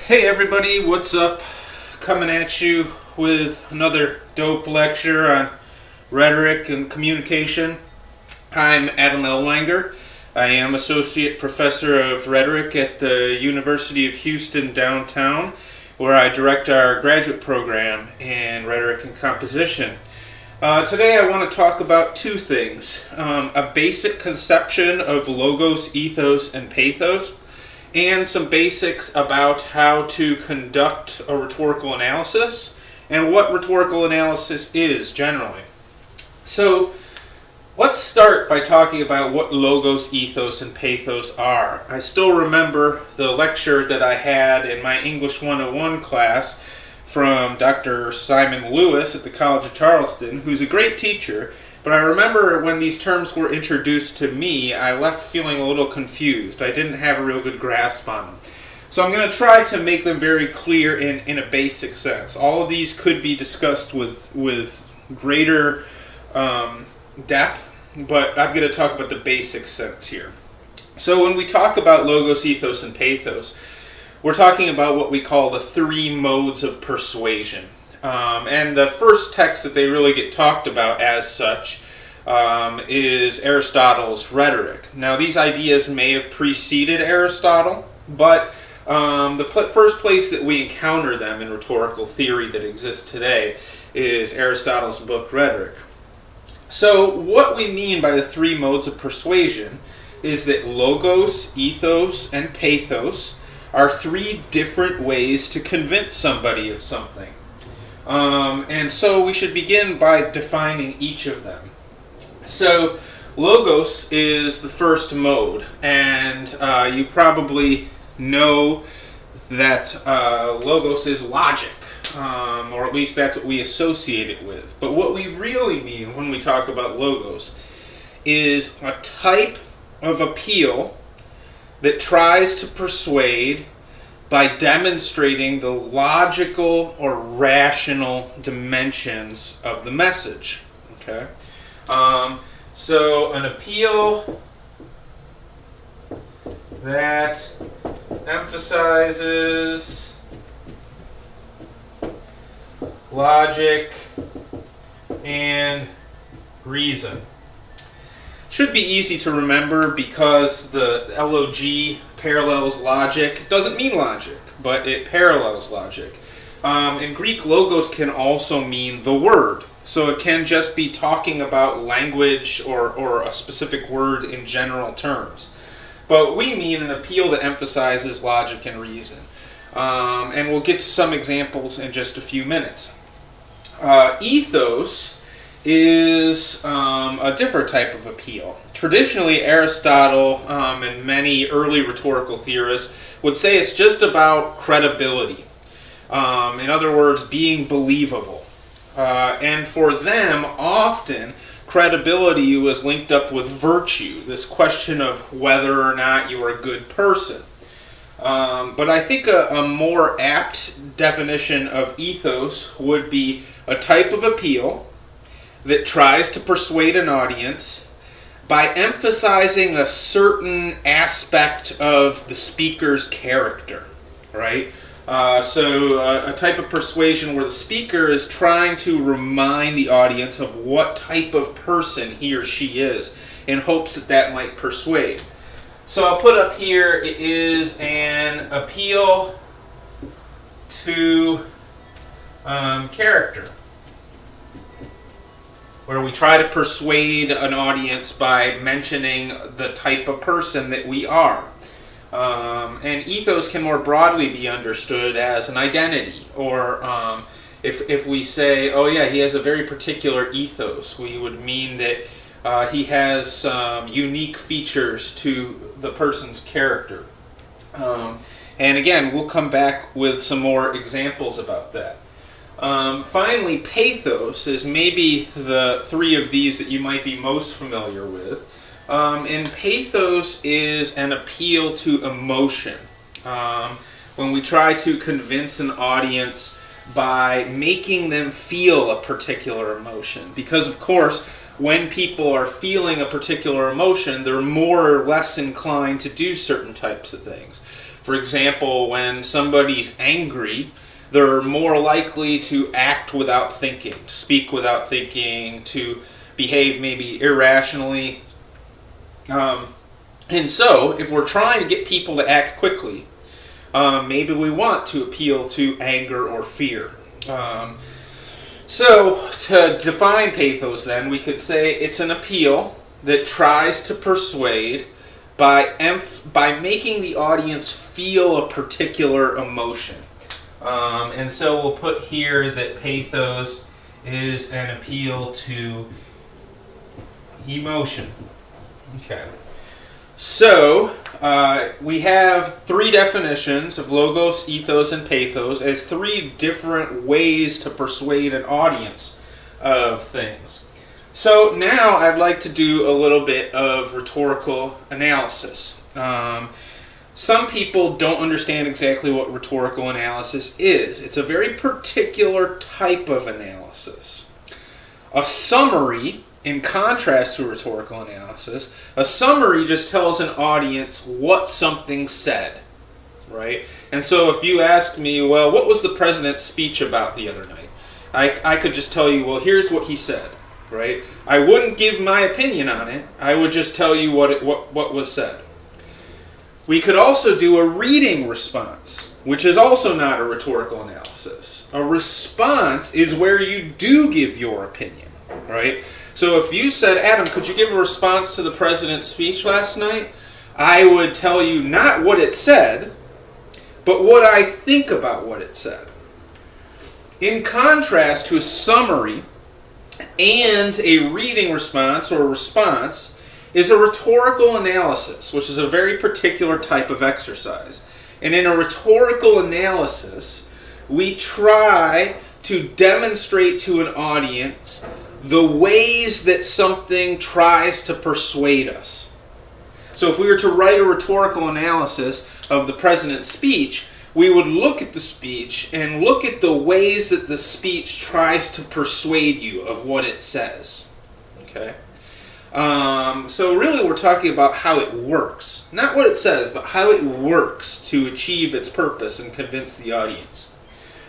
Hey everybody, what's up? Coming at you with another dope lecture on rhetoric and communication. I'm Adam Ellwanger. I am Associate Professor of Rhetoric at the University of Houston downtown, where I direct our graduate program in rhetoric and composition. Today I want to talk about two things. A basic conception of logos, ethos, and pathos, and some basics about how to conduct a rhetorical analysis and what rhetorical analysis is generally. So let's start by talking about what logos, ethos, and pathos are. I still remember the lecture that I had in my English 101 class from Dr. Simon Lewis at the College of Charleston, who's a great teacher. But I remember when these terms were introduced to me, I left feeling a little confused. I didn't have a real good grasp on them. So I'm going to try to make them very clear in a basic sense. All of these could be discussed with greater depth, but I'm going to talk about the basic sense here. So when we talk about logos, ethos, and pathos, we're talking about what we call the three modes of persuasion. And the first text that they really get talked about as such is Aristotle's Rhetoric. Now, these ideas may have preceded Aristotle, but the first place that we encounter them in rhetorical theory that exists today is Aristotle's book Rhetoric. So what we mean by the three modes of persuasion is that logos, ethos, and pathos are three different ways to convince somebody of something. And so we should begin by defining each of them. So logos is the first mode, and you probably know that logos is logic, or at least that's what we associate it with. But what we really mean when we talk about logos is a type of appeal that tries to persuade by demonstrating the logical or rational dimensions of the message. Okay, so an appeal that emphasizes logic and reason. Should be easy to remember because the LOG parallels logic. It doesn't mean logic, but it parallels logic. In Greek, logos can also mean the word. So it can just be talking about language or a specific word in general terms. But we mean an appeal that emphasizes logic and reason. And we'll get to some examples in just a few minutes. Ethos is a different type of appeal. Traditionally, Aristotle and many early rhetorical theorists would say it's just about credibility. In other words, being believable. And for them, often, credibility was linked up with virtue, this question of whether or not you are a good person. But I think a more apt definition of ethos would be a type of appeal that tries to persuade an audience by emphasizing a certain aspect of the speaker's character, right? So a type of persuasion where the speaker is trying to remind the audience of what type of person he or she is in hopes that that might persuade. So I'll put up here, it is an appeal to character, where we try to persuade an audience by mentioning the type of person that we are. And ethos can more broadly be understood as an identity, or if we say, oh yeah, he has a very particular ethos, we would mean that he has some unique features to the person's character. And again, we'll come back with some more examples about that. Finally, pathos is maybe the three of these that you might be most familiar with. And pathos is an appeal to emotion. When we try to convince an audience by making them feel a particular emotion. Because, of course, when people are feeling a particular emotion, they're more or less inclined to do certain types of things. For example, when somebody's angry, they're more likely to act without thinking, to speak without thinking, to behave maybe irrationally. And so, if we're trying to get people to act quickly, maybe we want to appeal to anger or fear. So, to define pathos then, we could say it's an appeal that tries to persuade by making the audience feel a particular emotion. And so we'll put here that pathos is an appeal to emotion. Okay. So, we have three definitions of logos, ethos, and pathos as three different ways to persuade an audience of things. So now I'd like to do a little bit of rhetorical analysis. Some people don't understand exactly what rhetorical analysis is. It's a very particular type of analysis. A summary, in contrast to rhetorical analysis, a summary just tells an audience what something said, right? And so if you ask me, well, what was the president's speech about the other night? I could just tell you, well, here's what he said, right? I wouldn't give my opinion on it. I would just tell you what was said. We could also do a reading response, which is also not a rhetorical analysis. A response is where you do give your opinion, right? So if you said, Adam, could you give a response to the president's speech last night? I would tell you not what it said, but what I think about what it said. In contrast to a summary and a reading response or response is a rhetorical analysis, which is a very particular type of exercise. And in a rhetorical analysis, we try to demonstrate to an audience the ways that something tries to persuade us. So if we were to write a rhetorical analysis of the president's speech, we would look at the speech and look at the ways that the speech tries to persuade you of what it says. Okay? So really we're talking about how it works. Not what it says, but how it works to achieve its purpose and convince the audience.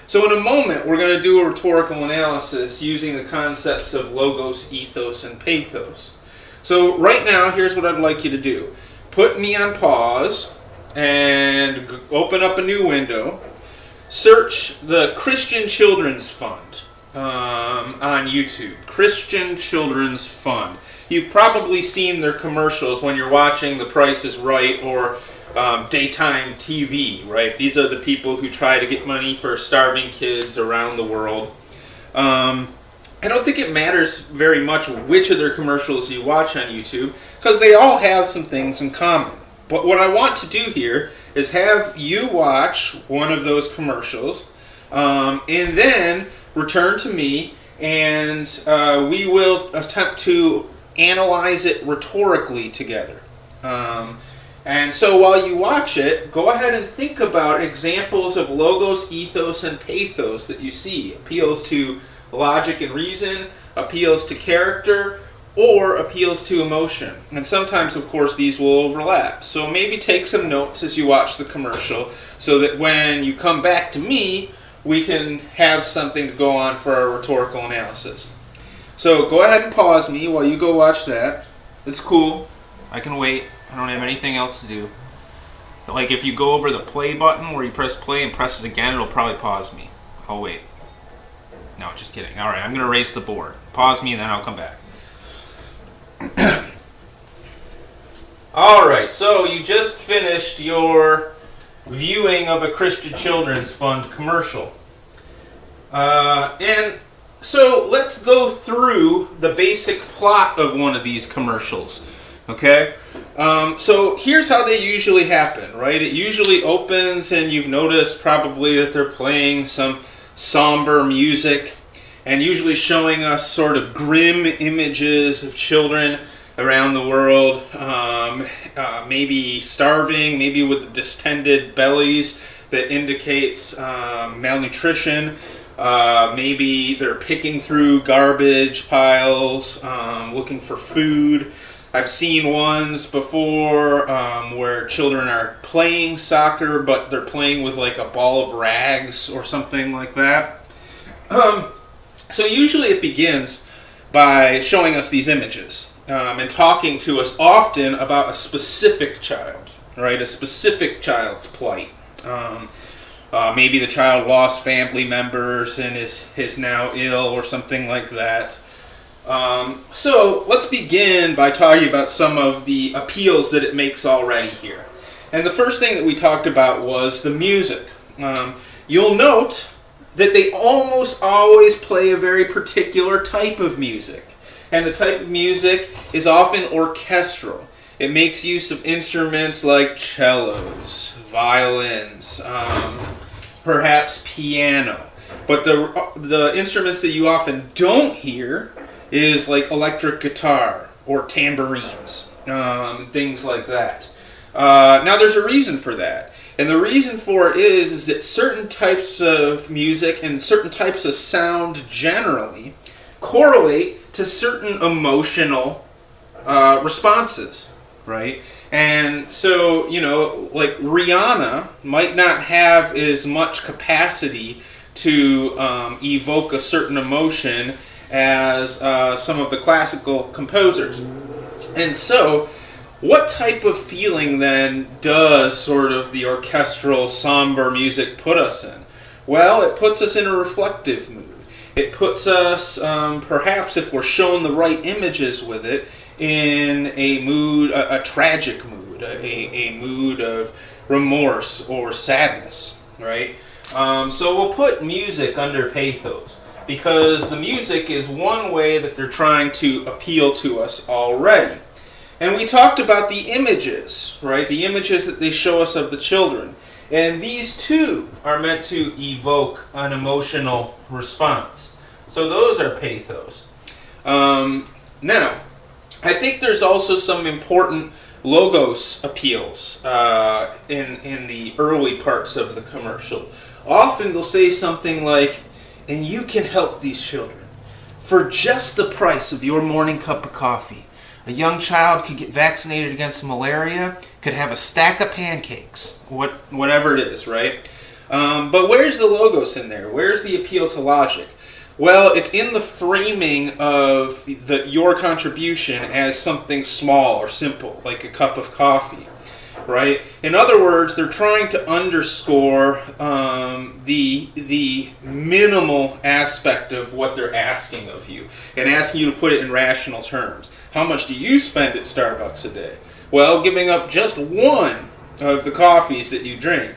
So in a moment, we're going to do a rhetorical analysis using the concepts of logos, ethos, and pathos. So right now, here's what I'd like you to do. Put me on pause and open up a new window. Search the Christian Children's Fund on YouTube. Christian Children's Fund. You've probably seen their commercials when you're watching The Price is Right or daytime TV, right? These are the people who try to get money for starving kids around the world. I don't think it matters very much which of their commercials you watch on YouTube, because they all have some things in common. But what I want to do here is have you watch one of those commercials, and then return to me, and we will attempt to analyze it rhetorically together. And so while you watch it, go ahead and think about examples of logos, ethos, and pathos that you see. Appeals to logic and reason, appeals to character, or appeals to emotion. And sometimes, of course, these will overlap. So maybe take some notes as you watch the commercial so that when you come back to me, we can have something to go on for our rhetorical analysis. So go ahead and pause me while you go watch that. It's cool. I can wait. I don't have anything else to do. Like if you go over the play button where you press play and press it again, it'll probably pause me. I'll wait. No, just kidding. All right, I'm going to erase the board. Pause me and then I'll come back. All right, so you just finished your viewing of a Christian Children's Fund commercial. And so let's go through the basic plot of one of these commercials. Okay? So here's how they usually happen, right? It usually opens and you've noticed probably that they're playing some somber music and usually showing us sort of grim images of children around the world, maybe starving, maybe with distended bellies that indicates malnutrition. Maybe they're picking through garbage piles, looking for food. I've seen ones before where children are playing soccer, but they're playing with like a ball of rags or something like that. So usually it begins by showing us these images and talking to us often about a specific child, right? A specific child's plight. Maybe the child lost family members and is now ill or something like that. So let's begin by talking about some of the appeals that it makes already here. And the first thing that we talked about was the music. You'll note that they almost always play a very particular type of music. And the type of music is often orchestral. It makes use of instruments like cellos, violins, perhaps piano. But the instruments that you often don't hear is like electric guitar or tambourines, things like that. Now there's a reason for that. And the reason for it is that certain types of music and certain types of sound generally correlate to certain emotional responses, right? And so, like Rihanna might not have as much capacity to evoke a certain emotion as some of the classical composers. And so, what type of feeling then does sort of the orchestral, somber music put us in? Well, it puts us in a reflective mood. It puts us, perhaps if we're shown the right images with it, in a mood, a tragic mood, a mood of remorse or sadness, right? So we'll put music under pathos, because the music is one way that they're trying to appeal to us already. And we talked about the images, right? The images that they show us of the children. And these too are meant to evoke an emotional response. So those are pathos. Now, I think there's also some important logos appeals in the early parts of the commercial. Often they'll say something like, "And you can help these children. For just the price of your morning cup of coffee, a young child could get vaccinated against malaria, could have a stack of pancakes," whatever it is, right? But where's the logos in there? Where's the appeal to logic? Well, it's in the framing of your contribution as something small or simple, like a cup of coffee, right? In other words, they're trying to underscore the minimal aspect of what they're asking of you and asking you to put it in rational terms. How much do you spend at Starbucks a day? Well, giving up just one of the coffees that you drink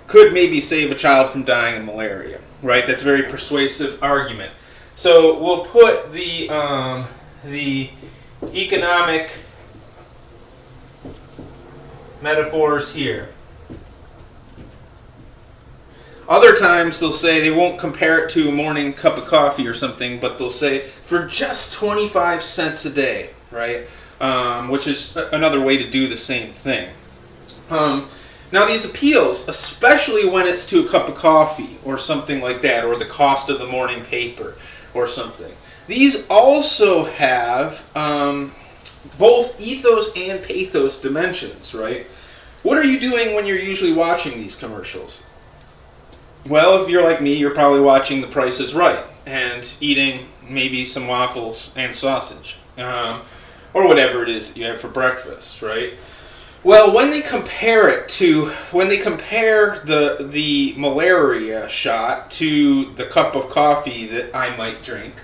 could maybe save a child from dying of malaria, right? That's a very persuasive argument. So we'll put the economic metaphors here. Other times they'll say they won't compare it to a morning cup of coffee or something, but they'll say for just 25 cents a day, right? Which is another way to do the same thing. Now these appeals, especially when it's to a cup of coffee or something like that, or the cost of the morning paper or something, these also have both ethos and pathos dimensions, right? What are you doing when you're usually watching these commercials? Well, if you're like me, you're probably watching The Price is Right and eating maybe some waffles and sausage, or whatever it is that you have for breakfast, right? Well, when they compare the malaria shot to the cup of coffee that I might drink,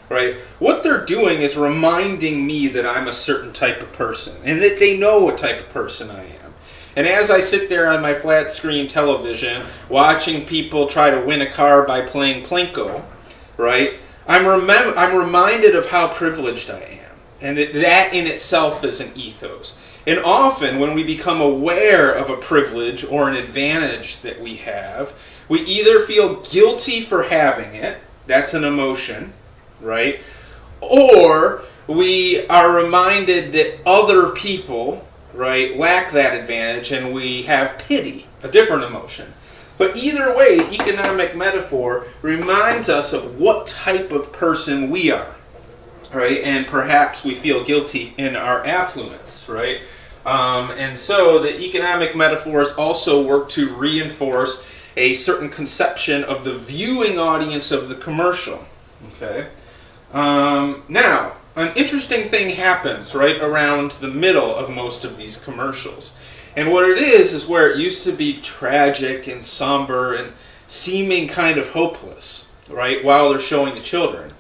right? What they're doing is reminding me that I'm a certain type of person and that they know what type of person I am. And as I sit there on my flat screen television watching people try to win a car by playing Plinko, right? I'm reminded of how privileged I am, and that in itself is an ethos. And often when we become aware of a privilege or an advantage that we have, we either feel guilty for having it, that's an emotion, right? Or we are reminded that other people, right, lack that advantage and we have pity, a different emotion. But either way, economic metaphor reminds us of what type of person we are. right? And perhaps we feel guilty in our affluence, right? And so the economic metaphors also work to reinforce a certain conception of the viewing audience of the commercial, okay? Now, an interesting thing happens right around the middle of most of these commercials. And what it is where it used to be tragic and somber and seeming kind of hopeless, right, while they're showing the children.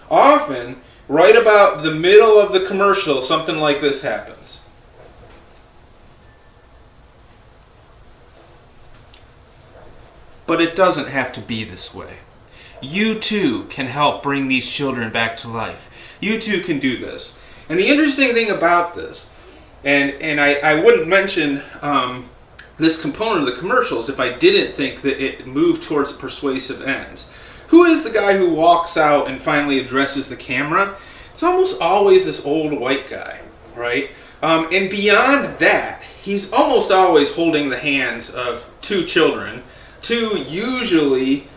Often, right about the middle of the commercial, something like this happens. But it doesn't have to be this way. You too can help bring these children back to life. You too can do this. And the interesting thing about this, and I wouldn't mention this component of the commercials if I didn't think that it moved towards persuasive ends. Who is the guy who walks out and finally addresses the camera? It's almost always this old white guy, right? And beyond that, he's almost always holding the hands of two children, two usually,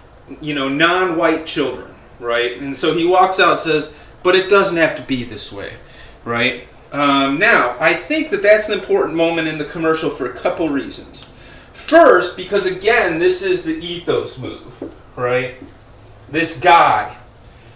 non-white children, right? And so he walks out and says, but it doesn't have to be this way, right? Now, I think that that's an important moment in the commercial for a couple reasons. First, because again, this is the ethos move, right? This guy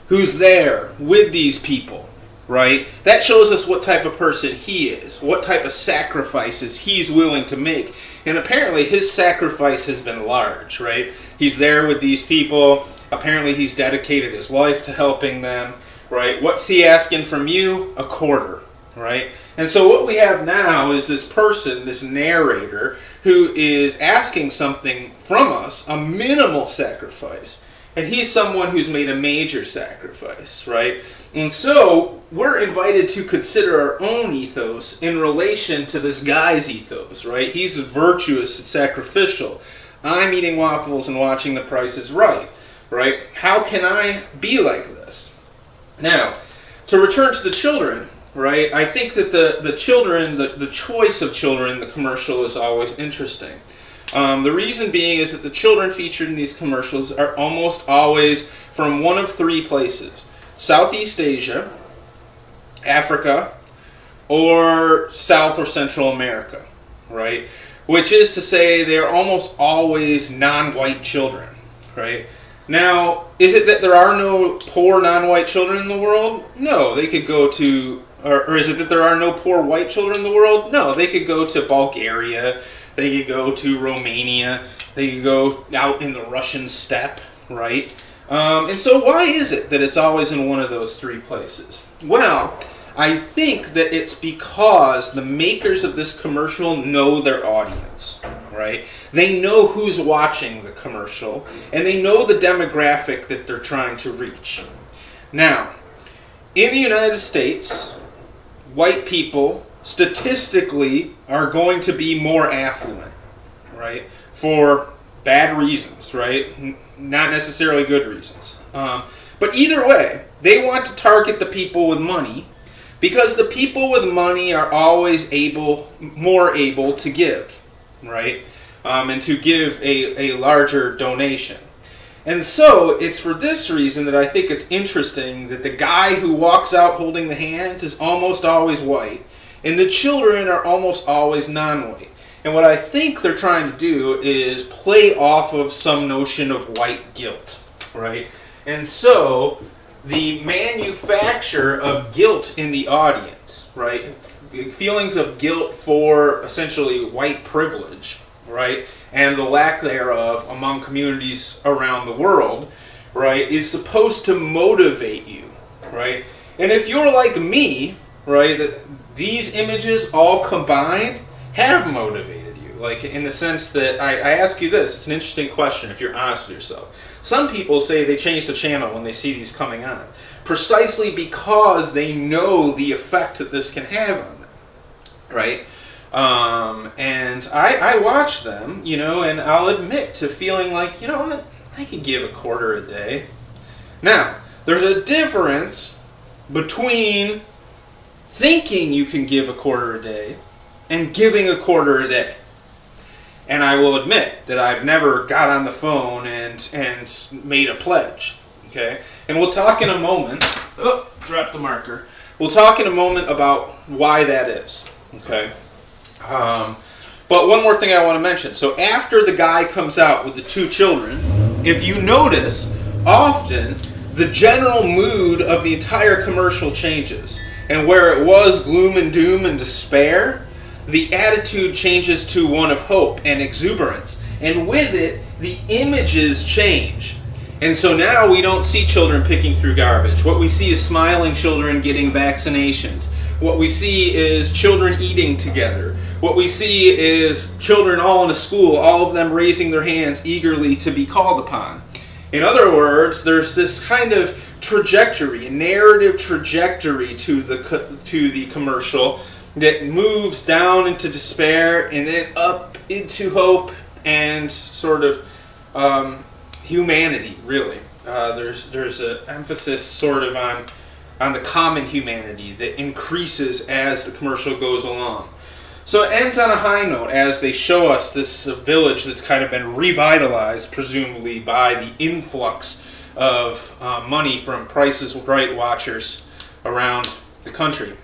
who's there with these people, right? That shows us what type of person he is, what type of sacrifices he's willing to make. And apparently his sacrifice has been large, right? He's there with these people. Apparently he's dedicated his life to helping them, right? What's he asking from you? A quarter, right? And so what we have now is this person, this narrator, who is asking something from us, a minimal sacrifice. And he's someone who's made a major sacrifice, right? And so we're invited to consider our own ethos in relation to this guy's ethos, right? He's virtuous and sacrificial. I'm eating waffles and watching The Price is Right, right? How can I be like this? Now, to return to the children, right? I think that the children, the choice of children in the commercial is always interesting. The reason being is that the children featured in these commercials are almost always from one of three places. Southeast Asia, Africa, or South or Central America, right? Which is to say they're almost always non-white children, right? Now, is it that there are no poor non-white children in the world? No, they could go to, or is it that there are no poor white children in the world? No, they could go to Bulgaria, they could go to Romania, they could go out in the Russian steppe, right? And so why is it that it's always in one of those three places? Well, I think that it's because the makers of this commercial know their audience, right? They know who's watching the commercial, and they know the demographic that they're trying to reach. Now, in the United States, white people statistically are going to be more affluent, right? For bad reasons, right? Not necessarily good reasons. But either way, they want to target the people with money because the people with money are always more able to give, right? And to give a larger donation. And so it's for this reason that I think it's interesting that the guy who walks out holding the hands is almost always white, and the children are almost always non-white. And what I think they're trying to do is play off of some notion of white guilt, right? And so the manufacture of guilt in the audience, right? Feelings of guilt for essentially white privilege, right? And the lack thereof among communities around the world, right, is supposed to motivate you, right? And if you're like me, right, that these images all combined have motivated you. Like in the sense that I ask you this, it's an interesting question if you're honest with yourself. Some people say they change the channel when they see these coming on, precisely because they know the effect that this can have on them, right? And I watch them, and I'll admit to feeling like, what, I could give a quarter a day. Now, there's a difference between thinking you can give a quarter a day and giving a quarter a day. And I will admit that I've never got on the phone and made a pledge Okay? And we'll talk in a moment. Oh, drop the marker. We'll talk in a moment about why that is. Okay? But one more thing I want to mention. So after the guy comes out with the two children, if you notice, often the general mood of the entire commercial changes. And where it was gloom and doom and despair, the attitude changes to one of hope and exuberance. And with it, the images change. And so now we don't see children picking through garbage. What we see is smiling children getting vaccinations. What we see is children eating together. What we see is children all in a school, all of them raising their hands eagerly to be called upon. In other words, there's this kind of trajectory, a narrative trajectory to the commercial that moves down into despair and then up into hope and sort of humanity, really. There's an emphasis sort of on the common humanity that increases as the commercial goes along. So it ends on a high note as they show us this village that's kind of been revitalized, presumably by the influx of money from Price is Right watchers around the country.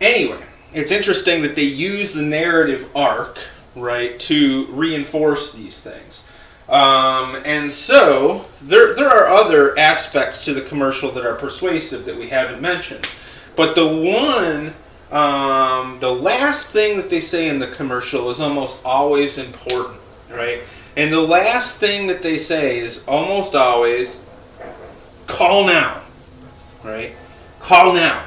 Anyway, it's interesting that they use the narrative arc, right, to reinforce these things. And so there are other aspects to the commercial that are persuasive that we haven't mentioned. But the last thing that they say in the commercial is almost always important, right? And the last thing that they say is almost always, call now, right? Call now.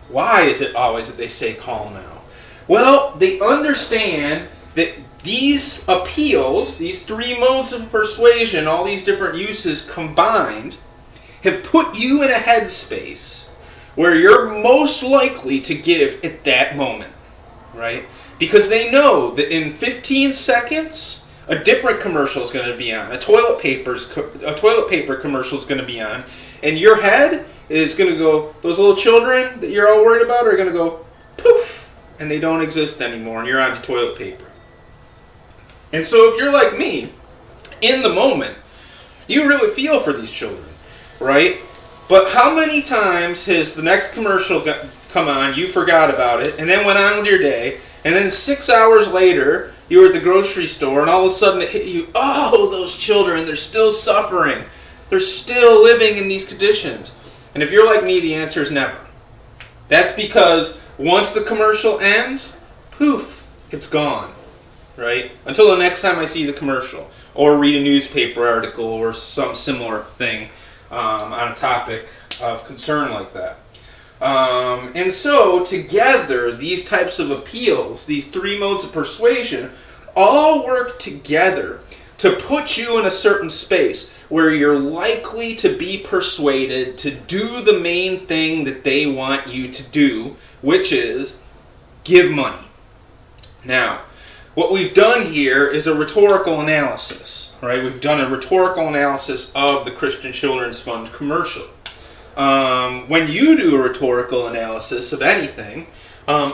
Why is it always that they say call now? Well, they understand that these appeals, these three modes of persuasion, all these different uses combined, have put you in a headspace where you're most likely to give at that moment, right? Because they know that in 15 seconds, a different commercial is going to be on. A toilet paper commercial is going to be on, and your head is going to go. Those little children that you're all worried about are going to go poof, and they don't exist anymore, and you're on to toilet paper. And so, if you're like me, in the moment, you really feel for these children, right? But how many times has the next commercial come on, you forgot about it, and then went on with your day, and then 6 hours later, you were at the grocery store, and all of a sudden it hit you, oh, those children, they're still suffering. They're still living in these conditions. And if you're like me, the answer is never. That's because once the commercial ends, poof, it's gone, right? Until the next time I see the commercial, or read a newspaper article, or some similar thing on a topic of concern like that. And so, together, these types of appeals, these three modes of persuasion, all work together to put you in a certain space where you're likely to be persuaded to do the main thing that they want you to do, which is give money. Now, what we've done here is a rhetorical analysis, right? We've done a rhetorical analysis of the Christian Children's Fund commercial. When you do a rhetorical analysis of anything,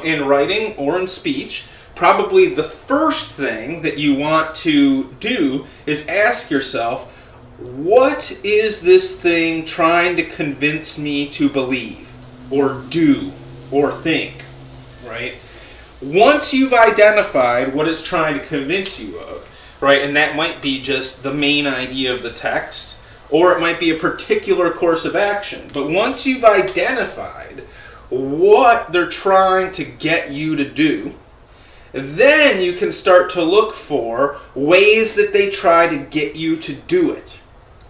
in writing or in speech, probably the first thing that you want to do is ask yourself, what is this thing trying to convince me to believe, or do, or think, right? Once you've identified what it's trying to convince you of, right, and that might be just the main idea of the text, or it might be a particular course of action. But once you've identified what they're trying to get you to do, then you can start to look for ways that they try to get you to do it.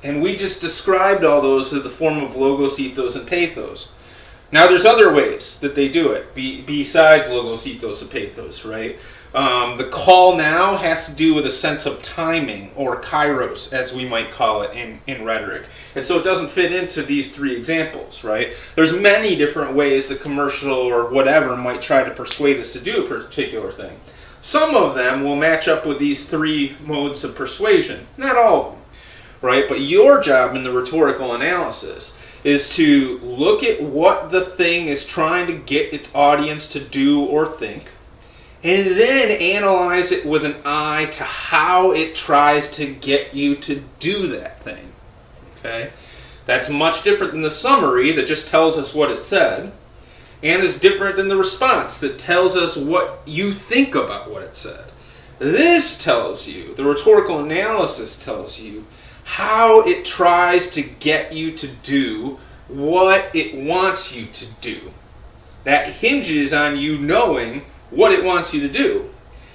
And we just described all those in the form of logos, ethos, and pathos. Now there's other ways that they do it besides logos, ethos, and pathos, right? The call now has to do with a sense of timing, or kairos, as we might call it in rhetoric. And so it doesn't fit into these three examples, right? There's many different ways the commercial or whatever might try to persuade us to do a particular thing. Some of them will match up with these three modes of persuasion. Not all of them, right? But your job in the rhetorical analysis is to look at what the thing is trying to get its audience to do or think, and then analyze it with an eye to how it tries to get you to do that thing. Okay? That's much different than the summary that just tells us what it said, and is different than the response that tells us what you think about what it said. This tells you, the rhetorical analysis tells you, how it tries to get you to do what it wants you to do. That hinges on you knowing what it wants you to do.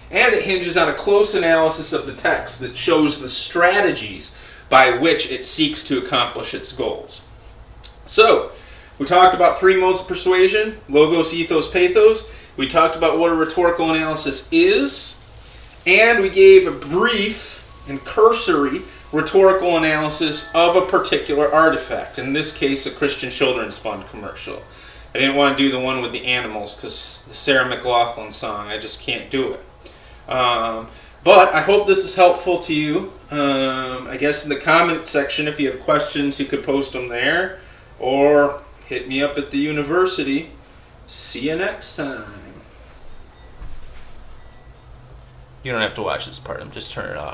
And it hinges on a close analysis of the text that shows the strategies by which it seeks to accomplish its goals. So, we talked about 3 modes of persuasion: logos, ethos, pathos. We talked about what a rhetorical analysis is, and we gave a brief and cursory rhetorical analysis of a particular artifact, in this case a Christian Children's Fund commercial. I didn't want to do the one with the animals because the Sarah McLachlan song, I just can't do it. But I hope this is helpful to you. I guess in the comment section, if you have questions, you could post them there, or hit me up at the university. See you next time. You don't have to watch this part. I'm just turning it off.